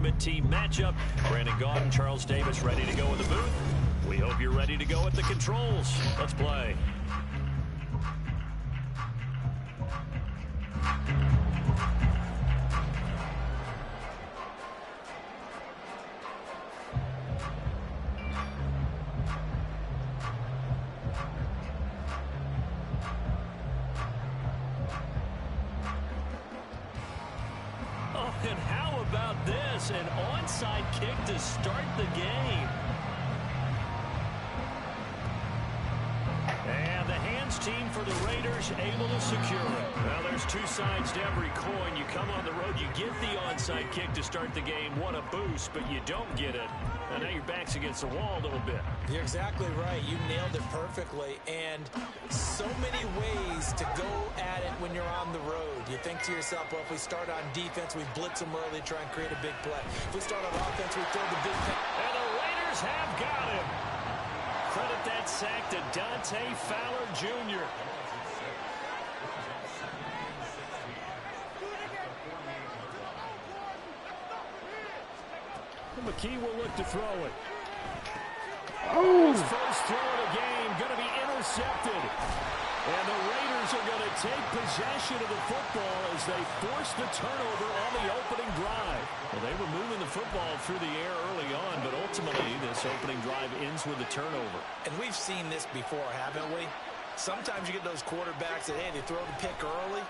ultimate team matchup. Brandon Gaudin, Charles Davis ready to go in the booth. We hope you're ready to go at the controls. Let's play. And how about this? An onside kick to start the game. And the hands team for the Raiders able to secure it. Well, there's two sides to every coin. You come on the road, you get the onside kick to start the game. What a boost, but you don't get it. And now your back's against the wall a little bit. You're exactly right. You nailed it perfectly. And so many ways to go at it when you're on the road. You think to yourself, well, if we start on defense, we blitz them early, try and create a big play. If we start on offense, we throw the big pass. And the Raiders have got him. Credit that sack to Dante Fowler Jr. McKee will look to throw it. His first throw of the game going to be intercepted. And the Raiders are going to take possession of the football as they force the turnover on the opening drive. Well, they were moving the football through the air early on, but ultimately this opening drive ends with a turnover. And we've seen this before, haven't we? Sometimes you get those quarterbacks that, hey, they throw the pick early,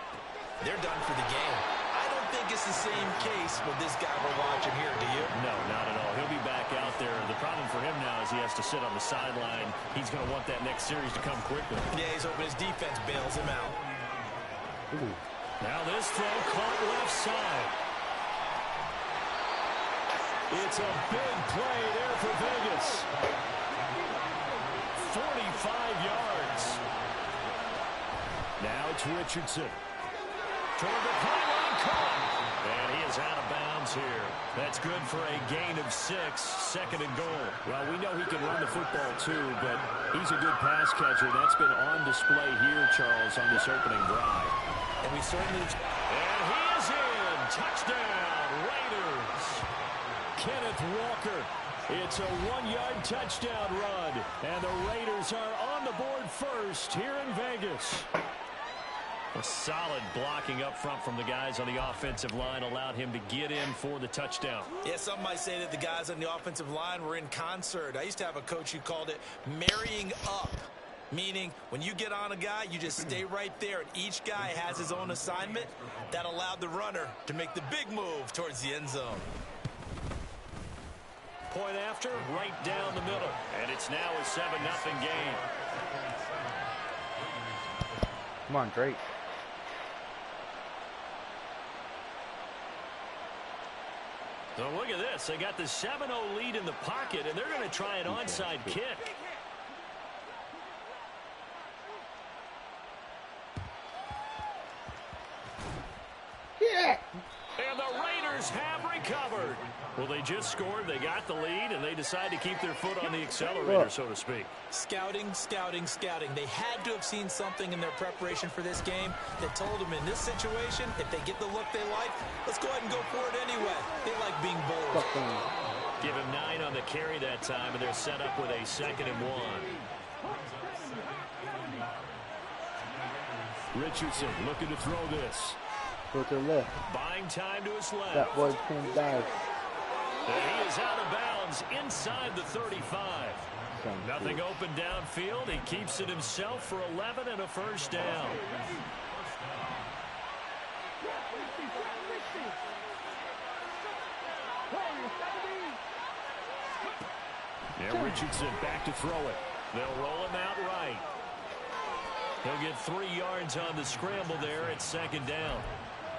they're done for the game. I don't think it's the same case with this guy we're watching here, do you? No, not at all. He'll be back out there. The problem for him now is he has to sit on the sideline. He's going to want that next series to come quickly. Yeah, he's hoping his defense bails him out. Ooh. Now this throw caught left side. It's a big play there for Vegas. 45 yards. Now it's Richardson. Toward the pylon, caught. And he is out of bounds here. That's good for a gain of 6, second and goal. Well, we know he can run the football too, but he's a good pass catcher. That's been on display here, Charles, on this opening drive. And we certainly... And he is in. Touchdown, Raiders. Kenneth Walker. It's a 1-yard touchdown run. And the Raiders are on the board first here in Vegas. A solid blocking up front from the guys on the offensive line allowed him to get in for the touchdown. Yeah, some might say that the guys on the offensive line were in concert. I used to have a coach who called it marrying up, meaning when you get on a guy, you just stay right there, and each guy has his own assignment. That allowed the runner to make the big move towards the end zone. Point after, right down the middle. And it's now a 7-0 game. Come on, Drake. So look at this. They got the 7-0 lead in the pocket, and they're going to try an onside kick. Yeah. And the Raiders have recovered. Well, they just scored, they got the lead, and they decide to keep their foot on the accelerator, so to speak. Scouting, scouting, scouting. They had to have seen something in their preparation for this game that told them in this situation, if they get the look they like, let's go ahead and go for it anyway. They like being bold. Give him 9 on the carry that time, and they're set up with a 2nd and 1. Richardson looking to throw this. Go to the left. Buying time to his left. That boy's can dive. And he is out of bounds inside the 35. Nothing open downfield. He keeps it himself for 11 and a first down. Now Richardson back to throw it. They'll roll him out right. He'll get 3 yards on the scramble there at 2nd down.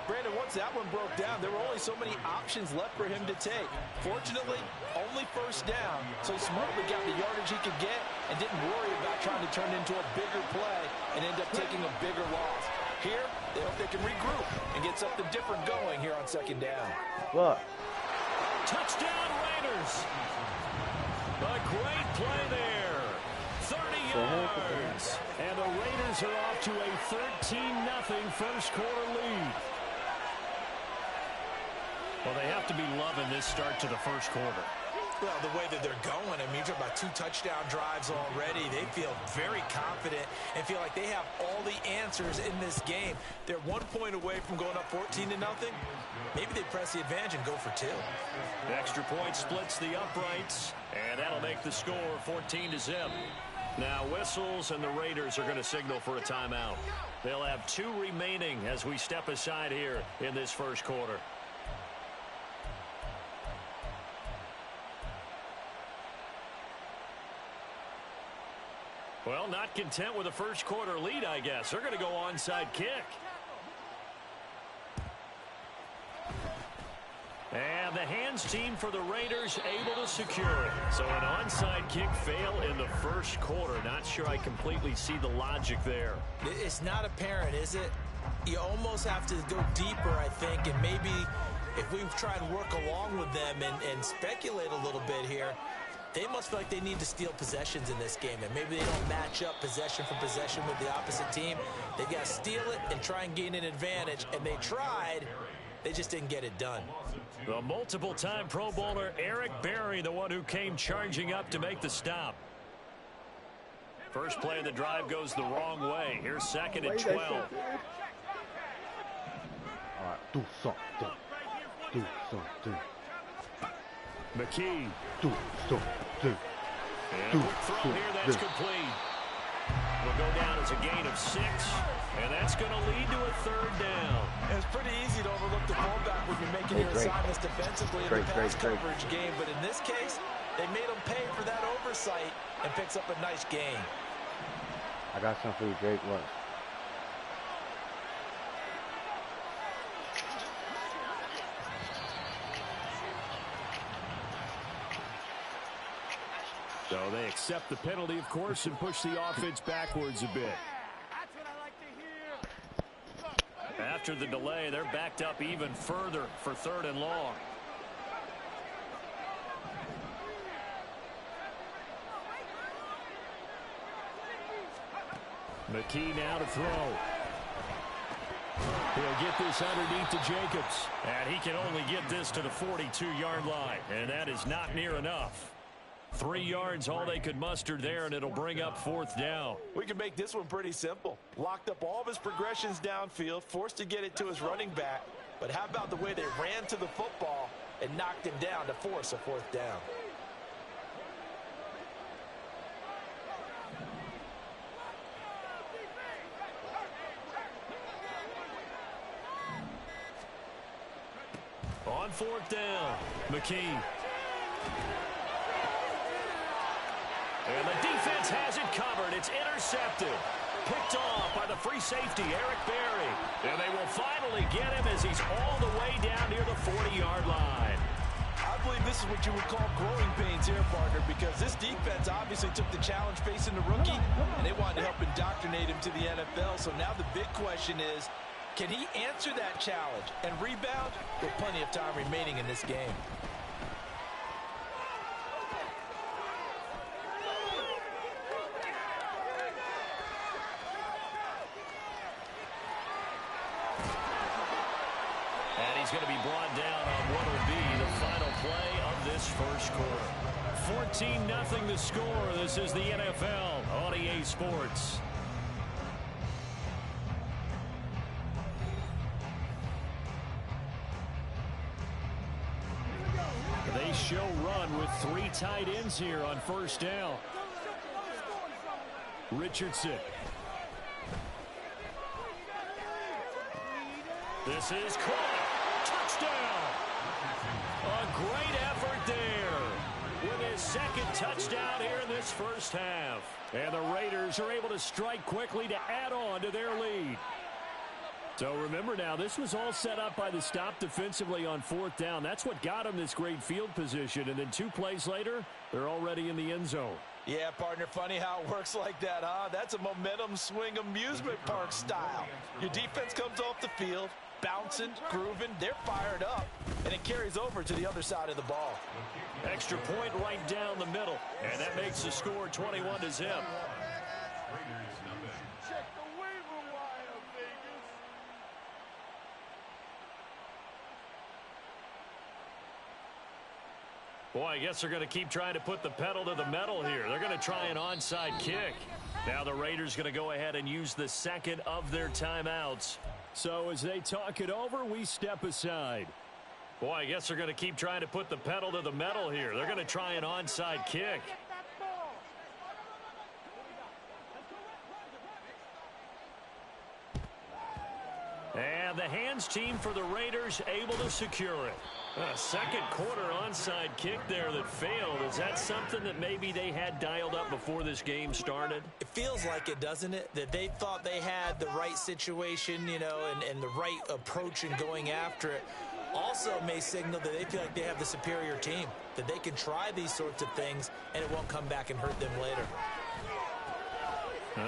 Brandon, once that one broke down, there were only so many options left for him to take. Fortunately, only first down, so he smartly got the yardage he could get and didn't worry about trying to turn it into a bigger play and end up taking a bigger loss. Here, they hope they can regroup and get something different going here on 2nd down. Look. Touchdown, Raiders. A great play there. 30 yards. And the Raiders are off to a 13-0 first quarter lead. Well, they have to be loving this start to the first quarter. Well, the way that they're going, I mean, you're talking about 2 touchdown drives already. They feel very confident and feel like they have all the answers in this game. They're 1 point away from going up 14-0. Maybe they press the advantage and go for 2. The extra point splits the uprights, and that'll make the score 14-0. Now, whistles, and the Raiders are going to signal for a timeout. They'll have 2 remaining as we step aside here in this first quarter. Well, not content with a first quarter lead, I guess. They're going to go onside kick. And the hands team for the Raiders able to secure it. So an onside kick fail in the first quarter. Not sure I completely see the logic there. It's not apparent, is it? You almost have to go deeper, I think, and maybe if we try and work along with them and speculate a little bit here, they must feel like they need to steal possessions in this game, and maybe they don't match up possession for possession with the opposite team. They've got to steal it and try and gain an advantage, and they tried. They just didn't get it done. The multiple-time Pro Bowler Eric Berry, the one who came charging up to make the stop. First play of the drive goes the wrong way. Here's 2nd and 12. All right, do something. Do something. McKee. Do something. And quick throw here, that's complete. Will go down as a gain of 6, and that's going to lead to a 3rd down. And it's pretty easy to overlook the fullback when you're making your assignments defensively in the pass coverage game. But in this case, they made him pay for that oversight and picks up a nice gain. I got something for you, Drake. What? So they accept the penalty, of course, and push the offense backwards a bit. After the delay, they're backed up even further for 3rd and long. McKee now to throw. He'll get this underneath to Jacobs. And he can only get this to the 42-yard line, and that is not near enough. 3 yards, all they could muster there, and it'll bring up 4th down. We can make this one pretty simple. Locked up all of his progressions downfield, forced to get it to his running back. But how about the way they ran to the football and knocked him down to force a 4th down? On 4th down, McKee. And the defense has it covered. It's intercepted. Picked off by the free safety, Eric Berry. And they will finally get him as he's all the way down near the 40-yard line. I believe this is what you would call growing pains here, partner, because this defense obviously took the challenge facing the rookie, and they wanted to help indoctrinate him to the NFL. So now the big question is, can he answer that challenge and rebound with plenty of time remaining in this game? And he's going to be brought down on what will be the final play of this first quarter. 14-0 the score. This is the NFL on EA Sports. They show run with 3 tight ends here on 1st down. Richardson. This is caught. Touchdown. A great effort there with his 2nd touchdown here in this first half. And the Raiders are able to strike quickly to add on to their lead. So remember now, this was all set up by the stop defensively on 4th down. That's what got them this great field position. And then 2 plays later, they're already in the end zone. Yeah, partner, funny how it works like that, huh? That's a momentum swing amusement park style. Your defense comes off the field, bouncing, grooving, they're fired up, and it carries over to the other side of the ball. Extra point right down the middle, and that makes the score 21-0. Boy, I guess they're going to keep trying to put the pedal to the metal here. They're going to try an onside kick. Now the Raiders going to go ahead and use the second of their timeouts. So as they talk it over, we step aside. Boy, I guess they're going to keep trying to put the pedal to the metal here. They're going to try an onside kick. And the hands team for the Raiders able to secure it. A second quarter onside kick there that failed. Is that something that maybe they had dialed up before this game started? It feels like it, doesn't it? That they thought they had the right situation, you know, and the right approach in going after it. Also may signal that they feel like they have the superior team, that they can try these sorts of things and it won't come back and hurt them later.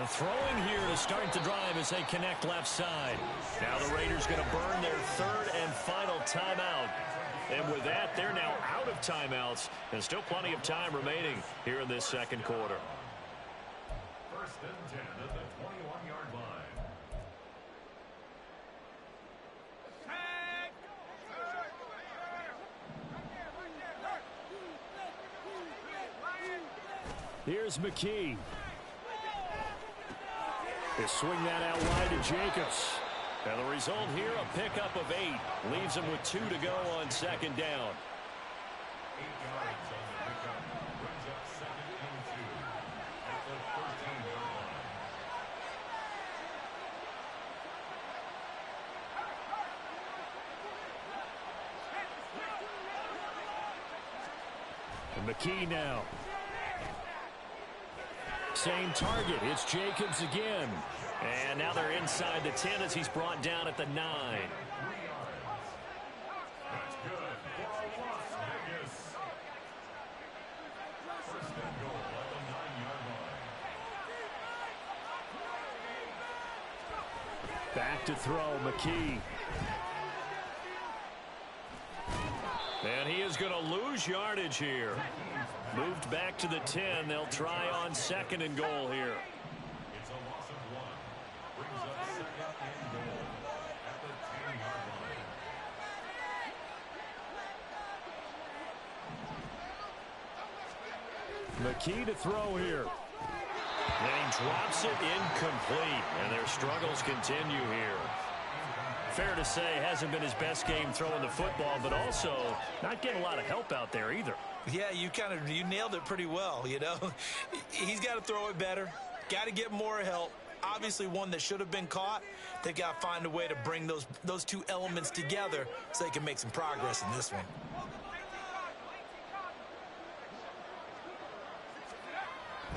Throwing here to start the drive as they connect left side. Now the Raiders going to burn their third and final timeout. And with that, they're now out of timeouts and still plenty of time remaining here in this second quarter. First and 10 at the 21-yard line. Here's McKee. They swing that out wide to Jacobs. And the result here, a pickup of 8. Leaves him with 2 to go on second down. 8 yards on the pickup. Brings up second and 2 at the 13-yard line. And McKee now. Same target. It's Jacobs again. And now they're inside the 10 as he's brought down at the 9. 3 yards. That's good for Las Vegas. First and goal at the 9-yard line. Back to throw, McKee. And he is going to lose yardage here. Moved back to the 10. They'll try on second and goal here. It's a loss of 1. Brings up second and goal at the 10-yard line. McKee to throw here. And he drops it incomplete. And their struggles continue here. Fair to say, hasn't been his best game throwing the football, but also not getting a lot of help out there either. Yeah, you nailed it pretty well, you know. He's got to throw it better. Got to get more help. Obviously one that should have been caught. They got to find a way to bring those two elements together so they can make some progress in this one.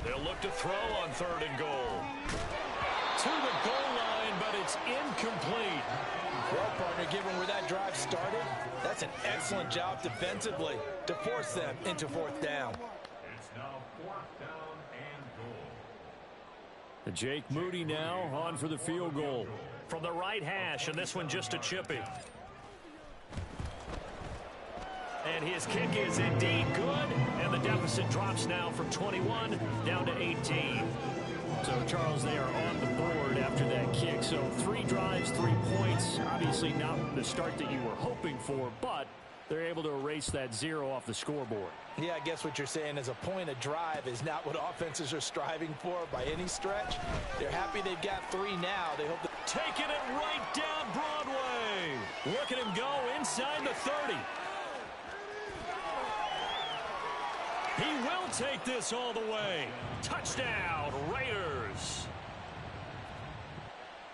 They'll look to throw on third and goal. To the goal line, but it's incomplete. Well, partner, given where that drive started, that's an excellent job defensively to force them into fourth down. It's now 4th down and goal. Jake Moody now on for the field goal. From the right hash, and this one just a chippy. And his kick is indeed good, and the deficit drops now from 21 down to 18. So, Charles, they are on the board after that kick. So 3 drives, 3 points. Obviously not the start that you were hoping for, but they're able to erase that 0 off the scoreboard. Yeah, I guess what you're saying is a point a drive is not what offenses are striving for by any stretch. They're happy they've got 3 now. They hope that taking it right down Broadway. Look at him go inside the 30. He will take this all the way. Touchdown, Raiders.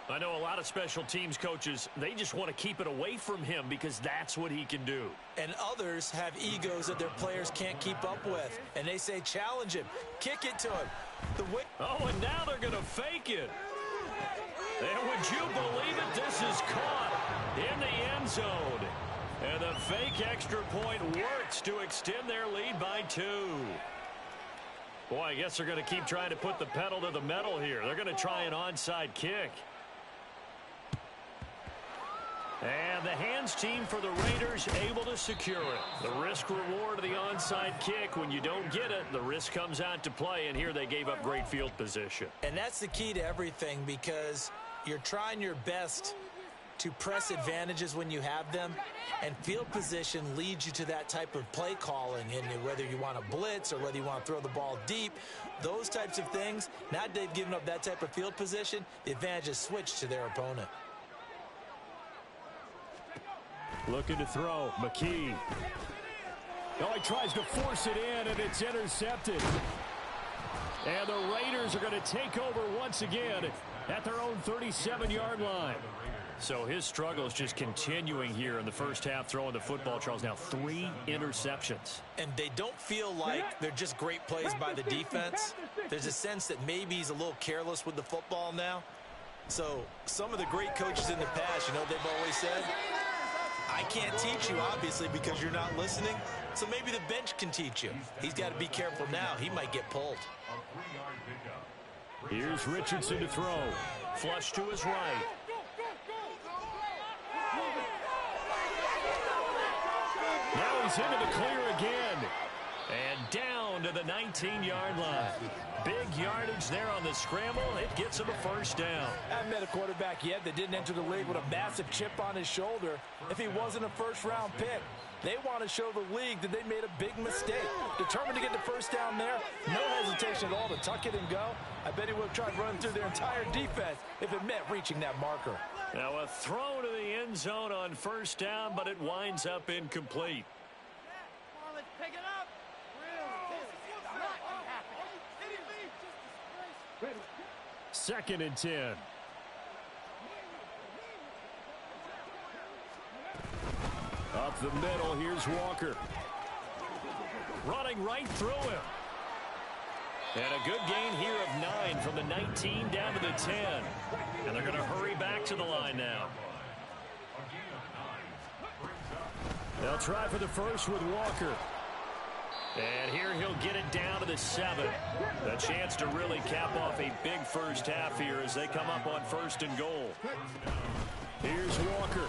I know a lot of special teams coaches, they just want to keep it away from him because that's what he can do. and others have egos that their players can't keep up with. And they say, challenge him, kick it to him. Oh, and now they're going to fake it. And would you believe it? This is caught in the end zone. And the fake extra point works to extend their lead by 2. Boy, I guess they're going to keep trying to put the pedal to the metal here. They're going to try an onside kick. And the hands team for the Raiders able to secure it. The risk reward of the onside kick. When you don't get it, the risk comes out to play, and here they gave up great field position. And that's the key to everything, because you're trying your best to press advantages when you have them, and field position leads you to that type of play calling, and whether you want to blitz or whether you want to throw the ball deep, those types of things. Now they've given up that type of field position, the advantage is switched to their opponent. Looking to throw, McKee. Oh, he tries to force it in, and it's intercepted. And the Raiders are going to take over once again at their own 37-yard line. So his struggle is just continuing here in the first half, throwing the football, Charles. Now 3 interceptions. And they don't feel like they're just great plays by the defense. There's a sense that maybe he's a little careless with the football now. So some of the great coaches in the past, they've always said, I can't teach you, obviously, because you're not listening. So maybe the bench can teach you. He's got to be careful now. He might get pulled. Here's Richardson to throw. Flush to his right. Now he's into the clear again. And down to the 19-yard line. Big yardage there on the scramble. It gets him a first down. I haven't met a quarterback yet that didn't enter the league with a massive chip on his shoulder if he wasn't a first-round pick. They want to show the league that they made a big mistake. Determined to get the first down there. No hesitation at all to tuck it and go. I bet he would have tried running through their entire defense if it meant reaching that marker. Now a throw to the end zone on first down, but it winds up incomplete. Let's pick it up. Second and 10. Up the middle, here's Walker. Running right through him. And a good gain here of 9 from the 19 down to the 10. And they're going to hurry back to the line now. They'll try for the first with Walker. And here he'll get it down to the 7. A chance to really cap off a big first half here as they come up on first and goal. Here's Walker.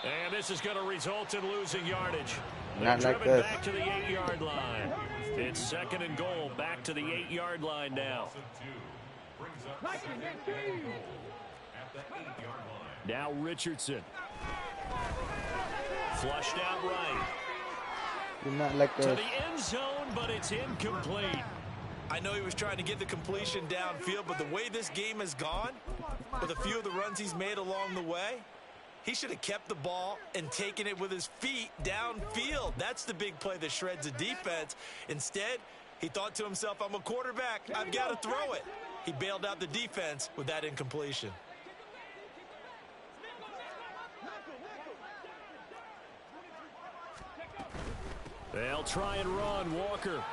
And this is going to result in losing yardage. Not They're like driven this. back to the 8-yard line. It's second and goal, back to the 8-yard line now. Now Richardson. Flushed out right. You're not like To this. the end zone, but it's incomplete. I know he was trying to get the completion downfield, but the way this game has gone, with a few of the runs he's made along the way, he should have kept the ball and taken it with his feet downfield. That's the big play that shreds a defense. Instead, he thought to himself, I'm a quarterback. I've got to throw it. He bailed out the defense with that incompletion. They'll try and run, Walker.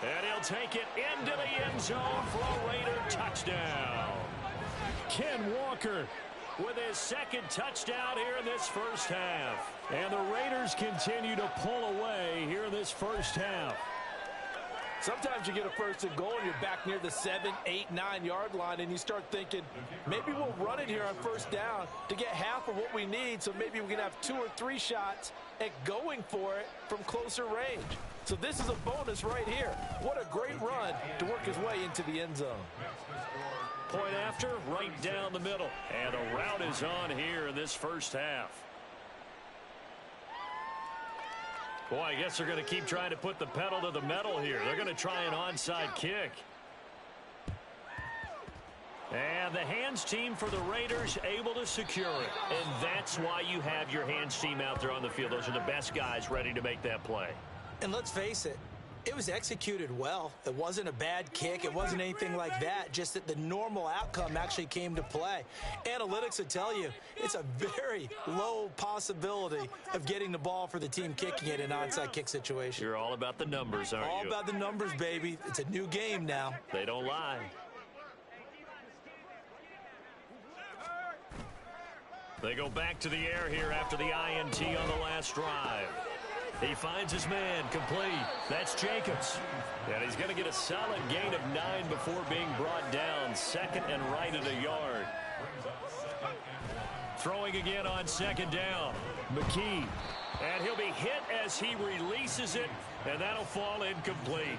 And he'll take it into the end zone for a Raider touchdown. Ken Walker. With his second touchdown here in this first half. And the Raiders continue to pull away here in this first half. Sometimes you get a first and goal and you're back near the 7, 8, 9-yard line and you start thinking, maybe we'll run it here on first down to get half of what we need, so maybe we can have 2 or 3 shots at going for it from closer range. So this is a bonus right here. What a great run to work his way into the end zone. Point after, right down the middle. And the route is on here in this first half. Boy, I guess they're going to keep trying to put the pedal to the metal here. They're going to try an onside kick. And the hands team for the Raiders able to secure it. And that's why you have your hands team out there on the field. Those are the best guys ready to make that play. And let's face it, it was executed well. It wasn't a bad kick. It wasn't anything like that. Just that the normal outcome actually came to play. Analytics will tell you it's a very low possibility of getting the ball for the team kicking it in an onside kick situation. You're all about the numbers, aren't you? All about the numbers, baby. It's a new game now. They don't lie. They go back to the air here after the INT on the last drive. He finds his man, complete. That's Jacobs. And he's going to get a solid gain of 9 before being brought down. Second and right at a yard. Throwing again on second down. McKee. And he'll be hit as he releases it, and that'll fall incomplete.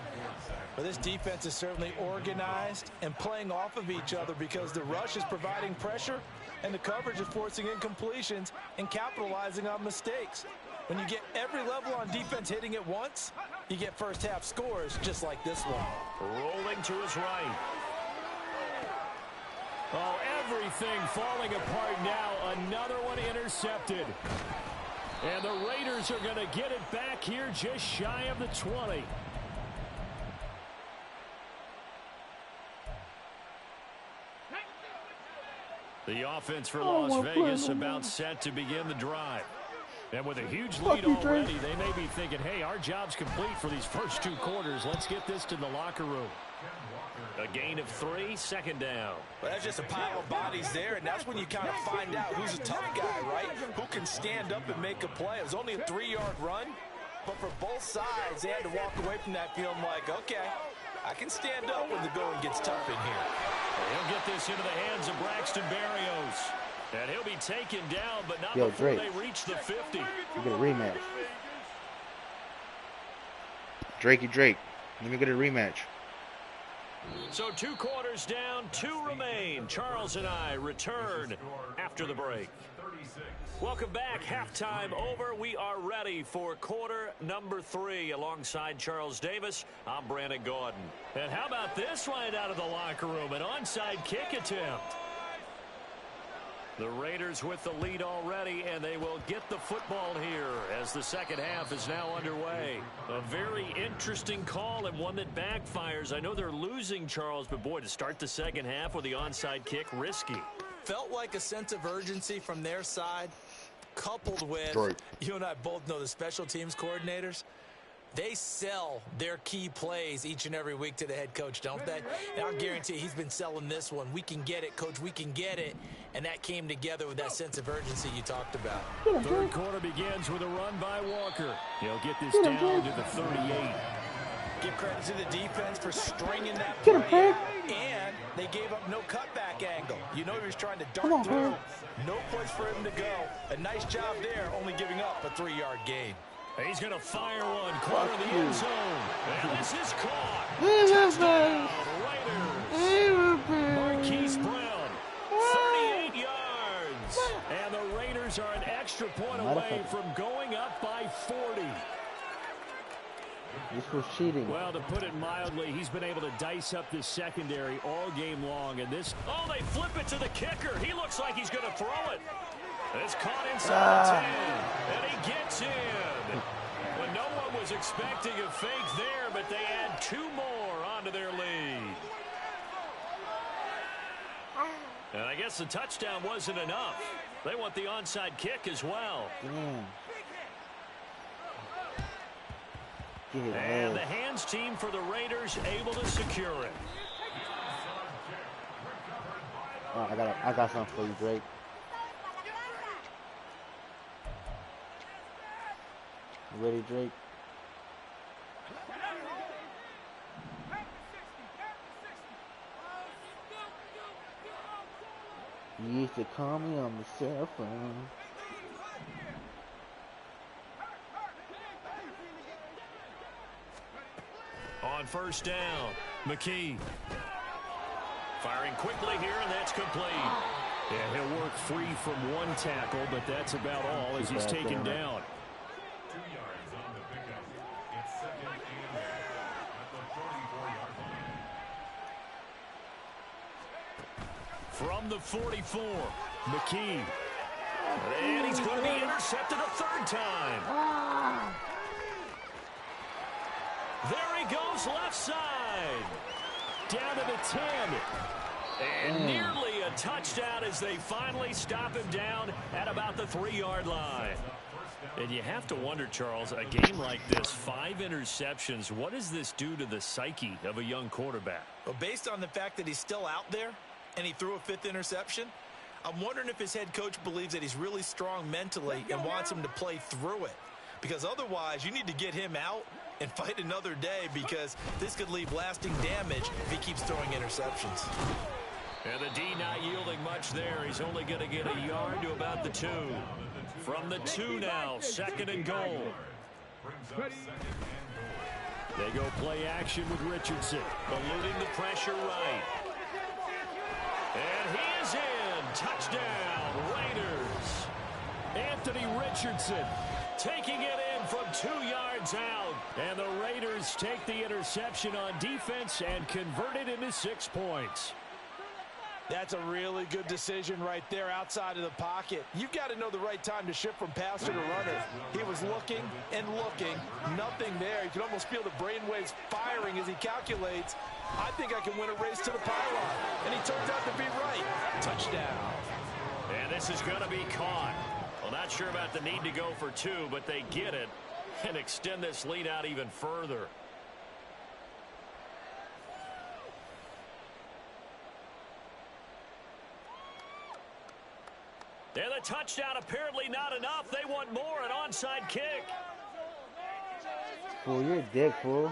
Well, this defense is certainly organized and playing off of each other because the rush is providing pressure and the coverage is forcing incompletions and capitalizing on mistakes. When you get every level on defense hitting at once, you get first half scores just like this one. Rolling to his right. Oh, everything falling apart now. Another one intercepted. And the Raiders are going to get it back here just shy of the 20. The offense for Las Vegas about set to begin the drive. And with a huge lead already, they may be thinking, hey, our job's complete for these first 2 quarters. Let's get this to the locker room. A gain of 3, second down. Well, that's just a pile of bodies there, and that's when you kind of find out who's a tough guy, right? Who can stand up and make a play. It was only a 3-yard run, but for both sides, they had to walk away from that feeling like, okay, I can stand up when the going gets tough in here. He'll get this into the hands of Braxton Berrios. And he'll be taken down, but not Yo, before Drake. they reach the 50. You get a rematch. Drakey Drake. Let me get a rematch. So 2 quarters down, 2 remain. Charles and I return after the break. Welcome back. Halftime over. We are ready for quarter number 3. Alongside Charles Davis, I'm Brandon Gaudin. And how about this right out of the locker room? An onside kick attempt. The Raiders with the lead already, and they will get the football here as the second half is now underway. A very interesting call and one that backfires. I know they're losing, Charles, but boy, to start the second half with the onside kick, risky. Felt like a sense of urgency from their side, coupled with, Drake. you and I both know the special teams coordinators. They sell their key plays each and every week to the head coach, don't they? And I'll guarantee he's been selling this one. We can get it, coach. We can get it. And that came together with that sense of urgency you talked about. Third quarter begins with a run by Walker. He'll get this down to the 38. Give credit to the defense for stringing that play. And they gave up no cutback angle. You know he was trying to dart through. No place for him to go. A nice job there, only giving up a 3-yard gain. He's going to fire one, corner of the end zone. And this is caught. Touchdown, Raiders. Marquise Brown, 38 yards. And the Raiders are an extra point away from going up by 40. This was cheating. Well, to put it mildly, he's been able to dice up this secondary all game long. And this, oh, they flip it to the kicker. He looks like he's going to throw it. It's caught inside the 10, and he gets in. Well, no one was expecting a fake there, but they add 2 more onto their lead. And I guess the touchdown wasn't enough. They want the onside kick as well. And the hands team for the Raiders able to secure it. Oh, I got something for you, Drake. You ready, Drake? You used to call me on the cell phone. On first down, McKee. Firing quickly here, and that's complete. yeah, he'll work free from one tackle, but that's about all as he's taken down. 2 yards on the pickup. It's second and 1 at the 44-yard line. From the 44, McKee. And he's going to be intercepted a 3rd time. There he goes left side. Down to the 10. And nearly a touchdown as they finally stop him down at about the 3-yard line. And you have to wonder, Charles, a game like this, 5 interceptions, what does this do to the psyche of a young quarterback? Well, based on the fact that he's still out there and he threw a 5th interception, I'm wondering if his head coach believes that he's really strong mentally and wants him to play through it. Because otherwise, you need to get him out and fight another day, because this could leave lasting damage if he keeps throwing interceptions. And the D not yielding much there. He's only going to get a yard to about the 2. From the 2 now, 2nd and goal. They go play action with Richardson. Eluding the pressure right. And he is in. touchdown, Raiders. Anthony Richardson taking it in from 2 yards out. And the Raiders take the interception on defense and convert it into 6 points. That's a really good decision right there outside of the pocket. You've got to know the right time to shift from passer to runner. He was looking and looking. Nothing there. You can almost feel the brainwaves firing as he calculates, I think I can win a race to the pylon. And he turns out to be right. Touchdown. And this is going to be caught. Well, not sure about the need to go for 2, but they get it and extend this lead out even further. And the touchdown apparently not enough. They want more, an onside kick. Fool, you're a dick, fool.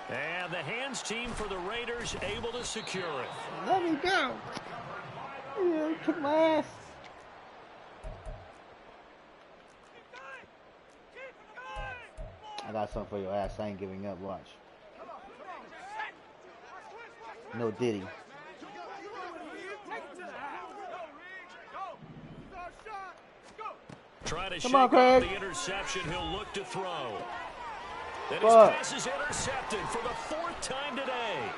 And the hands team for the Raiders able to secure it. Let me go. Yeah, kick my ass. I got something for your ass. I ain't giving up. Watch. No Diddy. Trying to Come shake on, off Craig. the interception. He'll look to throw. And his Fuck. pass is intercepted for the 4th time today.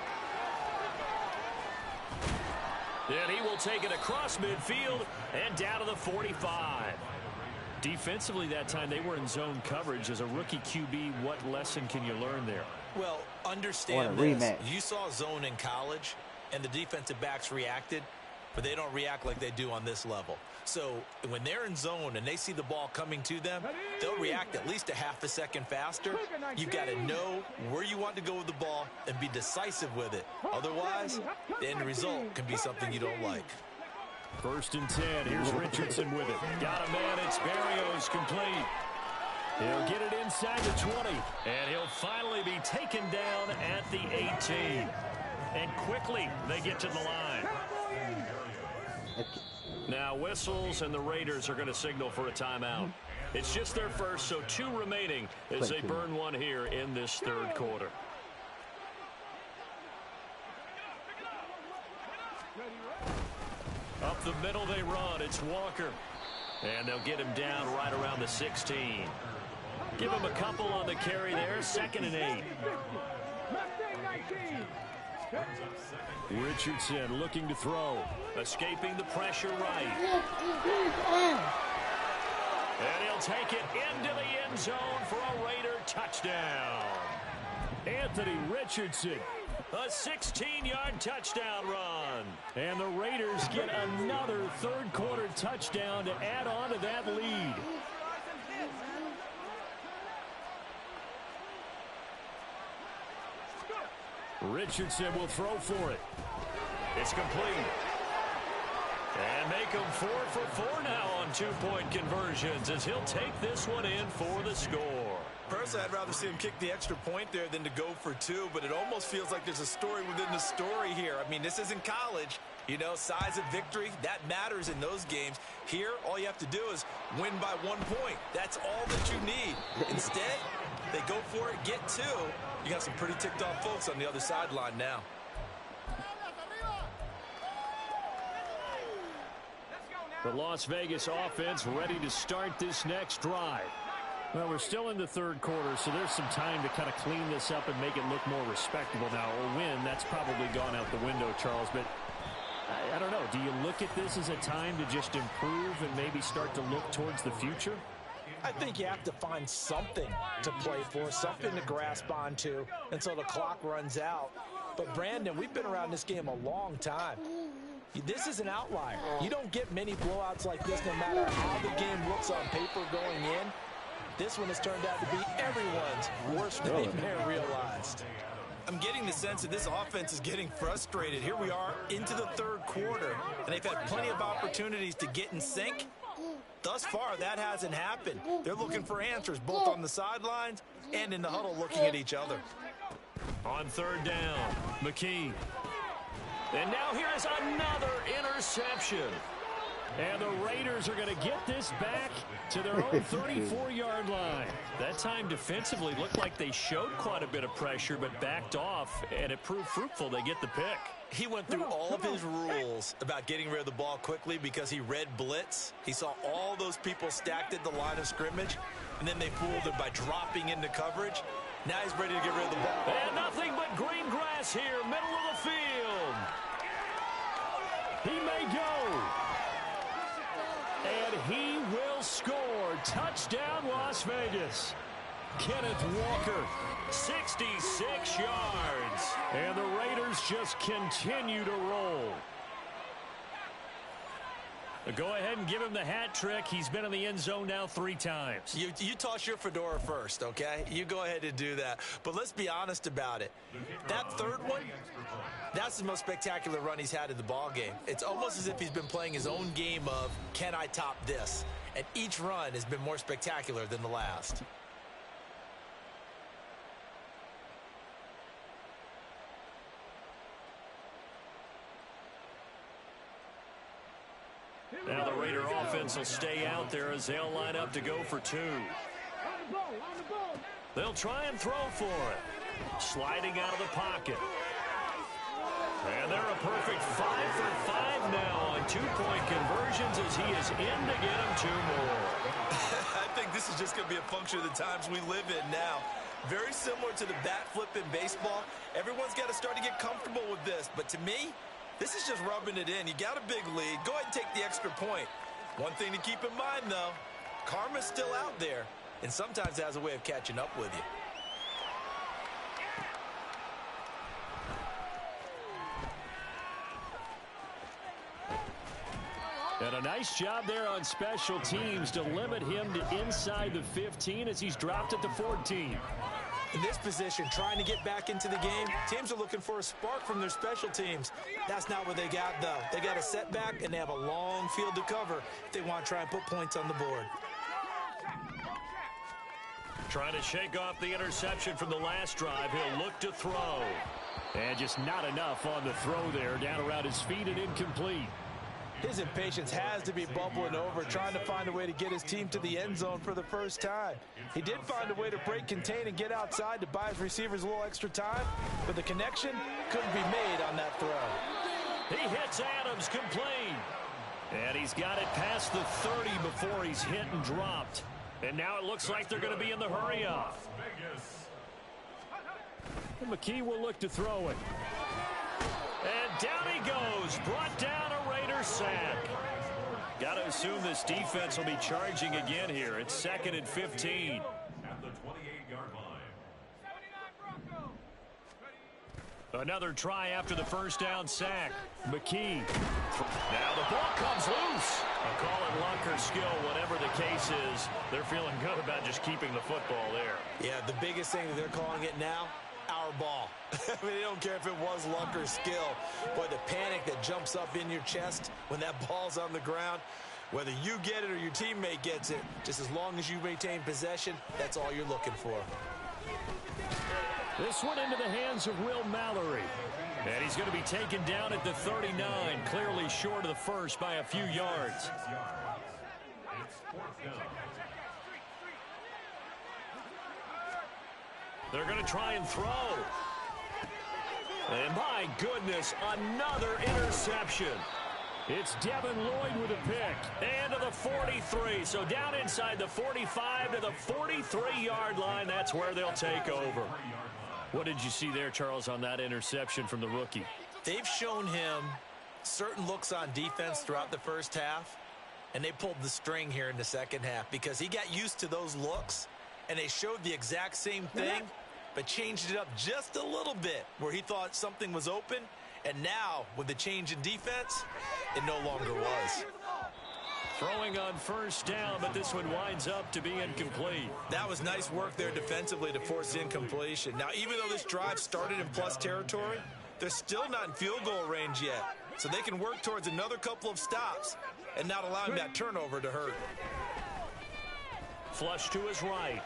And he will take it across midfield and down to the 45. Defensively that time, they were in zone coverage. As a rookie QB, what lesson can you learn there? Well, understand What a this. rematch. You saw zone in college, and the defensive backs reacted, but they don't react like they do on this level. So when they're in zone and they see the ball coming to them, they'll react at least a half a second faster. You've got to know where you want to go with the ball and be decisive with it. Otherwise, the end result can be something you don't like. 1st and 10. Here's Richardson with it. Got a man. It's Berrios complete. He'll get it inside the 20. And he'll finally be taken down at the 18. And quickly they get to the line. Now whistles, and the Raiders are going to signal for a timeout. It's just their first, so 2 remaining as they burn one here in this 3rd quarter. Up the middle they run. It's Walker. And they'll get him down right around the 16. Give him a couple on the carry there. 2nd and 8. Richardson looking to throw. Escaping the pressure right. And he'll take it into the end zone for a Raider touchdown. Anthony Richardson. A 16-yard touchdown run. And the Raiders get another 3rd quarter touchdown to add on to that lead. Richardson will throw for it. It's complete. And make him 4 for 4 now on 2-point conversions as he'll take this one in for the score. Personally, I'd rather see him kick the extra point there than to go for 2, but it almost feels like there's a story within the story here. I mean, this isn't college. You know, size of victory, that matters in those games. Here, all you have to do is win by 1 point. That's all that you need. Instead, they go for it, get 2. You got some pretty ticked off folks on the other sideline now. The Las Vegas offense ready to start this next drive. Well, we're still in the 3rd quarter, so there's some time to kind of clean this up and make it look more respectable now. A win, that's probably gone out the window, Charles, but I don't know. Do you look at this as a time to just improve and maybe start to look towards the future? I think you have to find something to play for, something to grasp onto until the clock runs out. But, Brandon, we've been around this game a long time. This is an outlier. You don't get many blowouts like this no matter how the game looks on paper going in. This one has turned out to be everyone's worst nightmare realized. I'm getting the sense that this offense is getting frustrated. Here we are into the 3rd quarter, and they've had plenty of opportunities to get in sync. Thus far, that hasn't happened. They're looking for answers both on the sidelines and in the huddle looking at each other. On 3rd down, McKee. And now here is another interception. And the Raiders are going to get this back to their own 34-yard line. That time defensively looked like they showed quite a bit of pressure but backed off, and it proved fruitful. They get the pick. He went through all of his rules about getting rid of the ball quickly because he read blitz. He saw all those people stacked at the line of scrimmage, and then they fooled him by dropping into coverage. Now he's ready to get rid of the ball. And nothing but green grass here, middle of the field. He may go. And he will score. Touchdown, Las Vegas. Kenneth Walker. 66 yards. And the Raiders just continue to roll. Go ahead and give him the hat trick. He's been in the end zone now 3 times. You toss your fedora first, okay? You go ahead and do that. But let's be honest about it. That third one, that's the most spectacular run he's had in the ball game. It's almost as if he's been playing his own game of, can I top this? And each run has been more spectacular than the last. Now the Raider offense will stay out there as they'll line up to go for 2. They'll try and throw for it. Sliding out of the pocket. And they're a perfect 5 for 5 now on 2-point conversions as he is in to get them 2 more. I think this is just going to be a function of the times we live in now. Very similar to the bat flip in baseball. Everyone's got to start to get comfortable with this. But to me, this is just rubbing it in. You got a big lead. Go ahead and take the extra point. One thing to keep in mind, though, karma's still out there, and sometimes it has a way of catching up with you. And a nice job there on special teams to limit him to inside the 15 as he's dropped at the 14. In this position, trying to get back into the game, teams are looking for a spark from their special teams. That's not what they got, though. They got a setback, and they have a long field to cover if they want to try and put points on the board. Trying to shake off the interception from the last drive. He'll look to throw. And just not enough on the throw there. Down around his feet and incomplete. His impatience has to be bubbling over, trying to find a way to get his team to the end zone for the first time. He did find a way to break contain and get outside to buy his receivers a little extra time, but the connection couldn't be made on that throw. He hits Adams complete. And he's got it past the 30 before he's hit and dropped. And now it looks like they're going to be in the hurry-up. And McKee will look to throw it. And down he goes. Brought down a Raider sack. Got to assume this defense will be charging again here. It's 2nd and 15. At the 28-yard line. Another try after the first down sack. McKee. Now the ball comes loose. A call it luck or skill, whatever the case is. They're feeling good about just keeping the football there. Yeah, the biggest thing that they're calling it now, our ball. I mean, they don't care if it was luck or skill. Boy, the panic that jumps up in your chest when that ball's on the ground, whether you get it or your teammate gets it, just as long as you maintain possession, that's all you're looking for. This one into the hands of Will Mallory. And he's going to be taken down at the 39, clearly short of the first by a few yards. They're going to try and throw. And my goodness, another interception. It's Devin Lloyd with a pick. And to the 43. So down inside the 45 to the 43-yard line. That's where they'll take over. What did you see there, Charles, on that interception from the rookie? They've shown him certain looks on defense throughout the first half, and they pulled the string here in the second half because he got used to those looks, and they showed the exact same thing, but changed it up just a little bit where he thought something was open, and now with the change in defense, it no longer was. Throwing on first down, but this one winds up to be incomplete. That was nice work there defensively to force incompletion. Now, even though this drive started in plus territory, they're still not in field goal range yet. So they can work towards another couple of stops and not allowing that turnover to hurt. Flush to his right.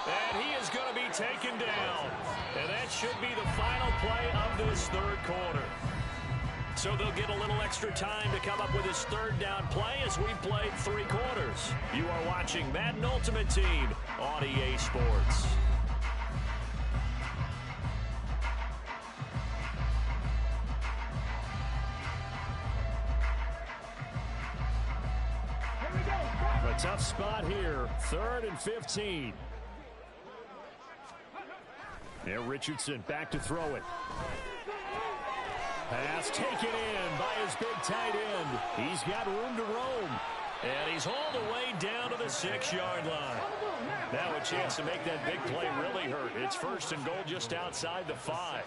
And he is going to be taken down. And that should be the final play of this third quarter. So they'll get a little extra time to come up with his third down play as we've played 3 quarters. You are watching Madden Ultimate Team on EA Sports. A tough spot here. 3rd and 15. There, Richardson back to throw it. Pass taken in by his big tight end. He's got room to roam. And he's hauled away down to the 6-yard line. Now a chance to make that big play really hurt. It's 1st and goal just outside the 5.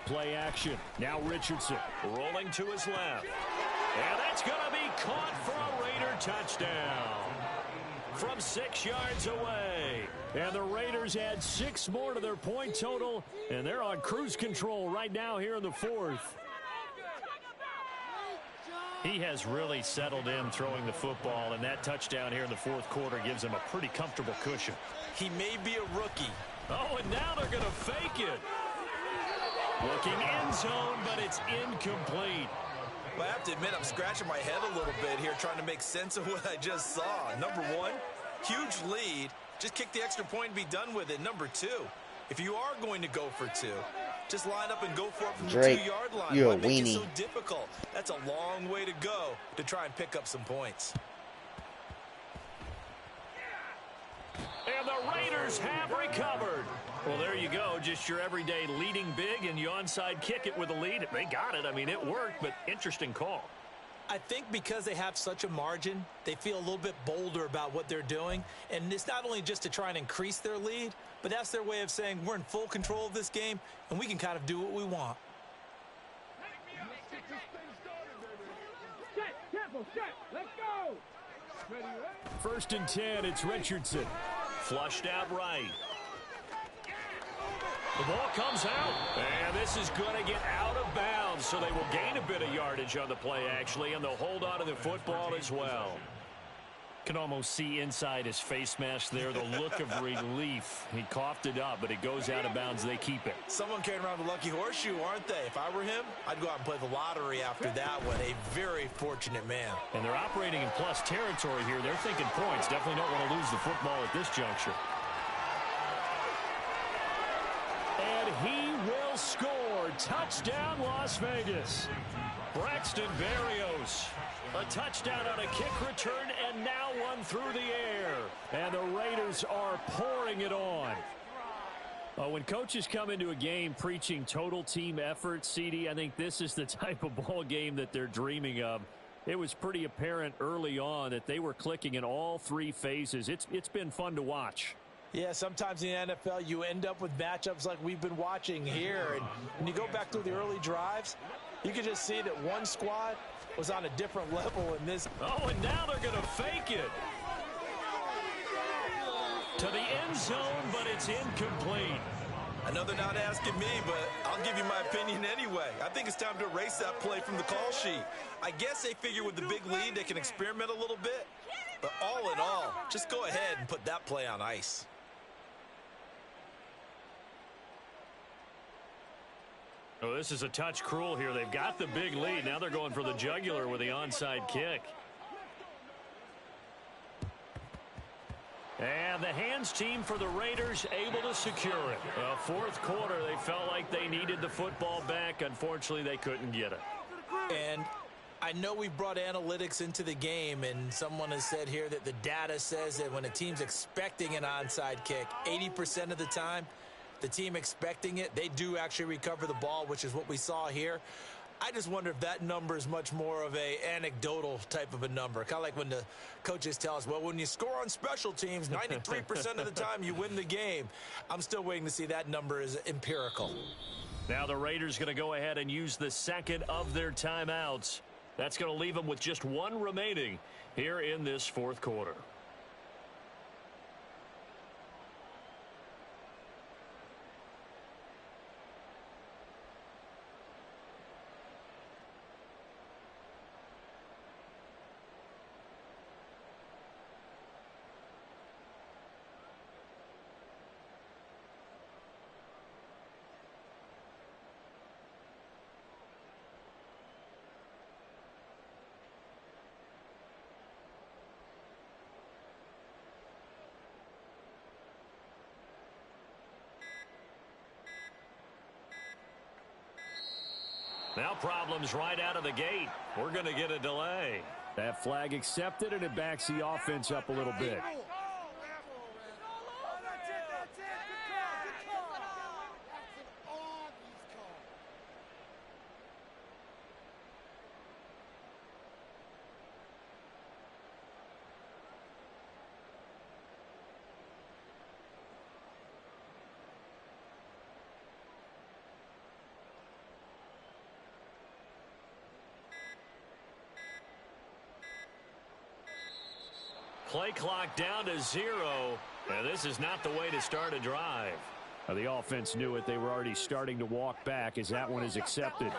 Play action. Now Richardson. Rolling to his left. And that's going to be caught for a Raider touchdown. From 6 yards away. And the Raiders add 6 more to their point total. And they're on cruise control right now here in the 4th. He has really settled in throwing the football, and that touchdown here in the 4th quarter gives him a pretty comfortable cushion. He may be a rookie. Oh, and now they're going to fake it. Looking end zone, but it's incomplete. Well, I have to admit, I'm scratching my head a little bit here trying to make sense of what I just saw. Number 1, huge lead. Just kick the extra point and be done with it. Number 2, if you are going to go for 2, just line up and go for it from Drake, the 2-yard line. you're Why a make it weenie. so difficult? That's a long way to go to try and pick up some points. And the Raiders have recovered. Well, there you go. Just your everyday leading big, and you onside kick it with a lead. They got it. I mean, it worked, but interesting call. I think because they have such a margin, they feel a little bit bolder about what they're doing. And it's not only just to try and increase their lead, but that's their way of saying we're in full control of this game, and we can kind of do what we want. Let's go. 1st and 10, it's Richardson. Flushed out right. The ball comes out, and this is going to get out of bounds, so they will gain a bit of yardage on the play, actually, and they'll hold on to the football as well. Can almost see inside his face mask there, the look of relief. He coughed it up, but it goes out of bounds. They keep it. Someone carrying around the lucky horseshoe, aren't they? If I were him, I'd go out and play the lottery after that one. A very fortunate man. And they're operating in plus territory here. They're thinking points. Definitely don't want to lose the football at this juncture. And he will score. Touchdown, Las Vegas. Braxton Berrios. A touchdown on a kick return, and now one through the air. And the Raiders are pouring it on. When coaches come into a game preaching total team effort, CD, I think this is the type of ball game that they're dreaming of. It was pretty apparent early on that they were clicking in all 3 phases. It's been fun to watch. Yeah, sometimes in the NFL you end up with matchups like we've been watching here. And when you go back through the early drives, you can just see that one squad was on a different level in this. Oh, and now they're going to fake it. To the end zone, but it's incomplete. I know they're not asking me, but I'll give you my opinion anyway. I think it's time to erase that play from the call sheet. I guess they figure with the big lead they can experiment a little bit. But all in all, just go ahead and put that play on ice. Oh, this is a touch cruel here. They've got the big lead. Now they're going for the jugular with the onside kick. And the hands team for the Raiders able to secure it. 4th quarter, they felt like they needed the football back. Unfortunately, they couldn't get it. And I know we brought analytics into the game, and someone has said here that the data says that when a team's expecting an onside kick, 80% of the time, the team expecting it, they do actually recover the ball, which is what we saw here. I just wonder if that number is much more of a anecdotal type of a number. Kind of like when the coaches tell us, well, when you score on special teams, 93% of the time you win the game. I'm still waiting to see that number is empirical. Now the Raiders going to go ahead and use the 2nd of their timeouts. That's going to leave them with just 1 remaining here in this 4th quarter. Now problems right out of the gate. We're going to get a delay. That flag accepted, and it backs the offense up a little bit. Play clock down to 0. And this is not the way to start a drive. The offense knew it. They were already starting to walk back as that one is accepted.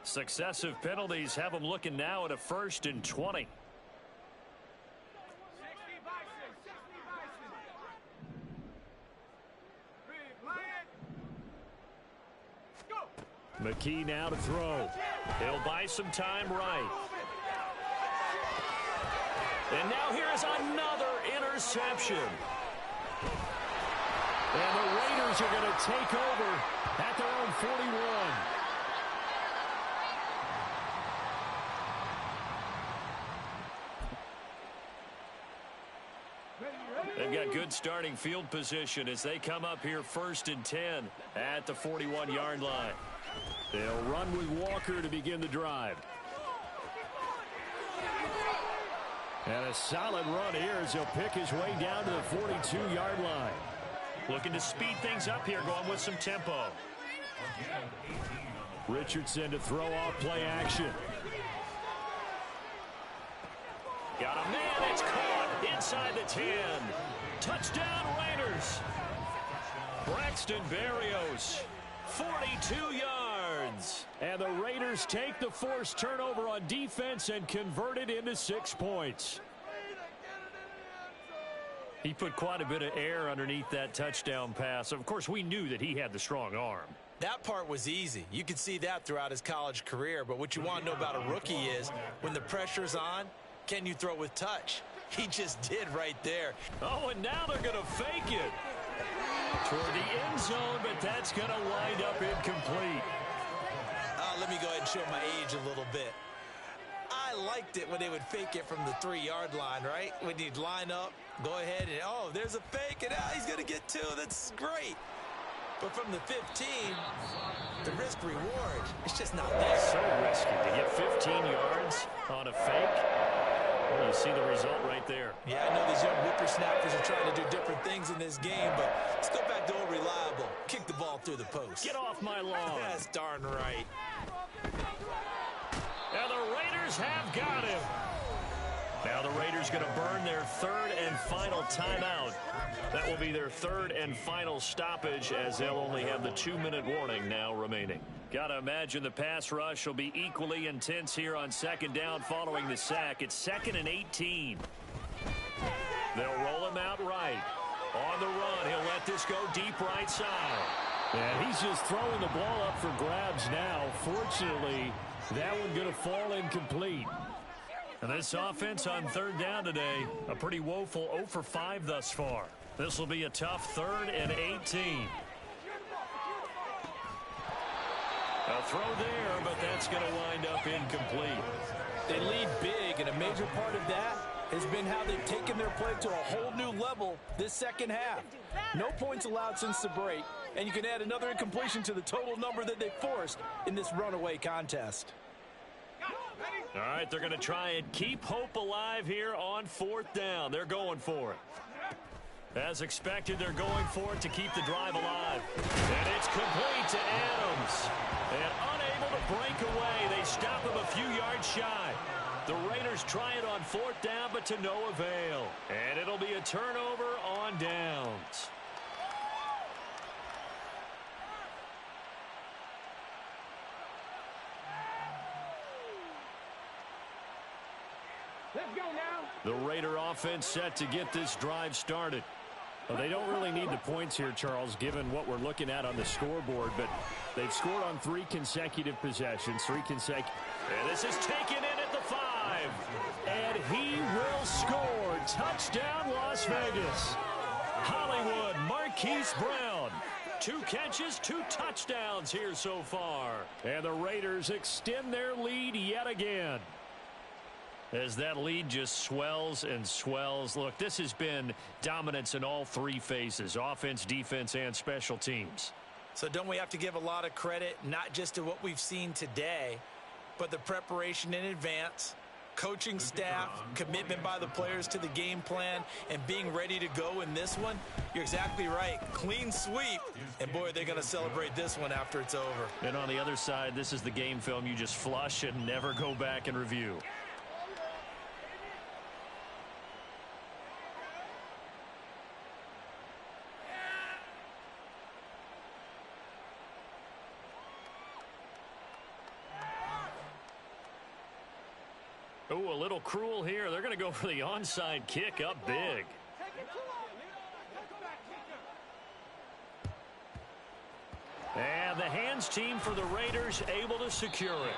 Successive penalties have them looking now at a 1st and 20. McKee now to throw. He'll buy some time right. And now here is another interception. And the Raiders are going to take over at their own 41. They've got good starting field position as they come up here 1st and 10 at the 41-yard line. They'll run with Walker to begin the drive. And a solid run here as he'll pick his way down to the 42-yard line. Looking to speed things up here, going with some tempo. Richardson to throw off play action. Got a man, it's caught inside the 10. Touchdown Raiders. Braxton Berrios, 42 yards. And the Raiders take the forced turnover on defense and convert it into 6 points. He put quite a bit of air underneath that touchdown pass. Of course, we knew that he had the strong arm. That part was easy. You could see that throughout his college career. But what you want to know about a rookie is when the pressure's on, can you throw with touch? He just did right there. Oh, and now they're going to fake it toward the end zone, but that's going to wind up incomplete. Let me go ahead and show my age a little bit. I liked it when they would fake it from the 3-yard line, right? When you'd line up, go ahead and, oh, there's a fake, and he's going to get 2. That's great. But from the 15, the risk reward, it's just not there. So risky to get 15 yards on a fake. Well, you see the result right there. Yeah, I know these young whippersnappers are trying to do different things in this game, but let's go back to old reliable. Kick the ball through the post. Get off my lawn. That's darn right. And the Raiders have got him. Now the Raiders going to burn their 3rd and final timeout. That will be their 3rd and final stoppage as they'll only have the 2-minute warning now remaining. Got to imagine the pass rush will be equally intense here on 2nd down following the sack. It's 2nd and 18. They'll roll him out right. On the run, he'll let this go deep right side. And he's just throwing the ball up for grabs now. Fortunately, that one going to fall incomplete. And this offense on 3rd down today, a pretty woeful 0 for 5 thus far. This will be a tough 3rd and 18. A throw there, but that's going to wind up incomplete. They lead big, and a major part of that has been how they've taken their play to a whole new level this second half. No points allowed since the break, and you can add another incompletion to the total number that they forced in this runaway contest. All right, they're going to try and keep hope alive here on 4th down. They're going for it. As expected, they're going for it to keep the drive alive. And it's complete to Adams. And unable to break away, they stop him a few yards shy. The Raiders try it on 4th down, but to no avail. And it'll be a turnover on downs. Let's go now. The Raider offense set to get this drive started. Well, they don't really need the points here, Charles, given what we're looking at on the scoreboard, but they've scored on 3 consecutive possessions, 3 consecutive. And this is taken in at the 5. And he will score. Touchdown, Las Vegas. Hollywood, Marquise Brown. 2 catches, 2 touchdowns here so far. And the Raiders extend their lead yet again. As that lead just swells and swells. Look, this has been dominance in all 3 phases, offense, defense, and special teams. So don't we have to give a lot of credit, not just to what we've seen today, but the preparation in advance, coaching staff, commitment by the players to the game plan, and being ready to go in this one? You're exactly right. Clean sweep. And, boy, they're going to celebrate this one after it's over. And on the other side, this is the game film you just flush and never go back and review. Oh, a little cruel here. They're going to go for the onside kick up big. And the hands team for the Raiders able to secure it.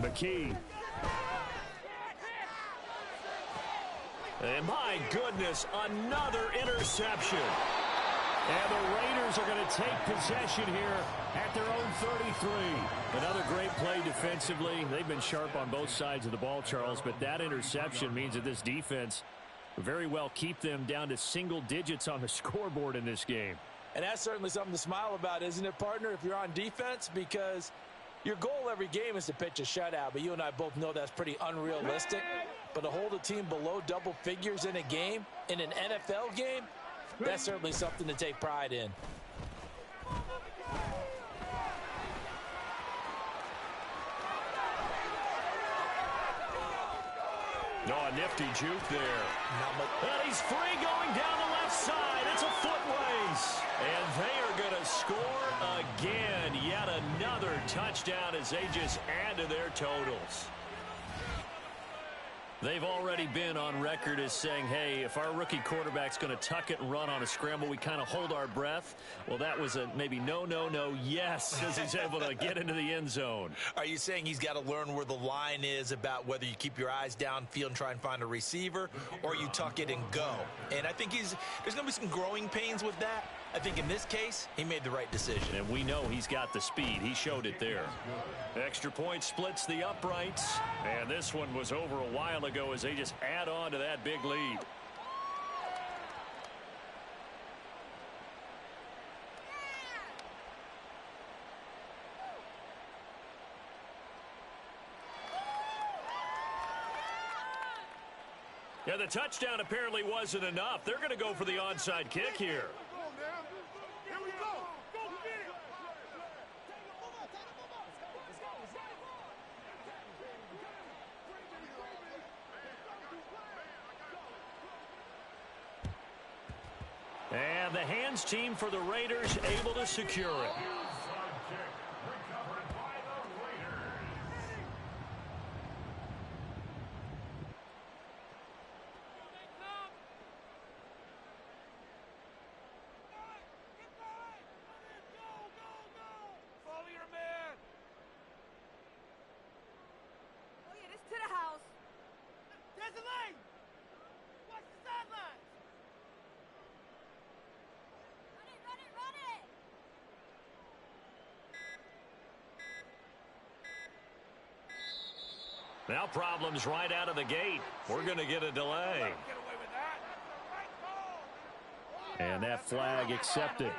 McKee. And my goodness, another interception. And the Raiders are going to take possession here at their own 33. Another great play defensively. They've been sharp on both sides of the ball, Charles, but that interception means that this defense very well keep them down to single digits on the scoreboard in this game. And that's certainly something to smile about, isn't it, partner, if you're on defense? Because your goal every game is to pitch a shutout, but you and I both know that's pretty unrealistic. But to hold a team below double figures in a game, in an NFL game, that's certainly something to take pride in. Oh, a nifty juke there. And he's free going down the left side. It's a foot race. And they are going to score again. Yet another touchdown as they just add to their totals. They've already been on record as saying, hey, if our rookie quarterback's going to tuck it and run on a scramble, we kind of hold our breath. Well, that was a maybe no, yes, as he's able to get into the end zone. Are you saying he's got to learn where the line is about whether you keep your eyes downfield and try and find a receiver, or you tuck it and go? And I think there's going to be some growing pains with that. I think in this case, he made the right decision. And we know he's got the speed. He showed it there. Extra point splits the uprights. And this one was over a while ago as they just add on to that big lead. Yeah, the touchdown apparently wasn't enough. They're going to go for the onside kick here. And the hands team for the Raiders able to secure it. Now problems right out of the gate. We're going to get a delay. And that flag accepted.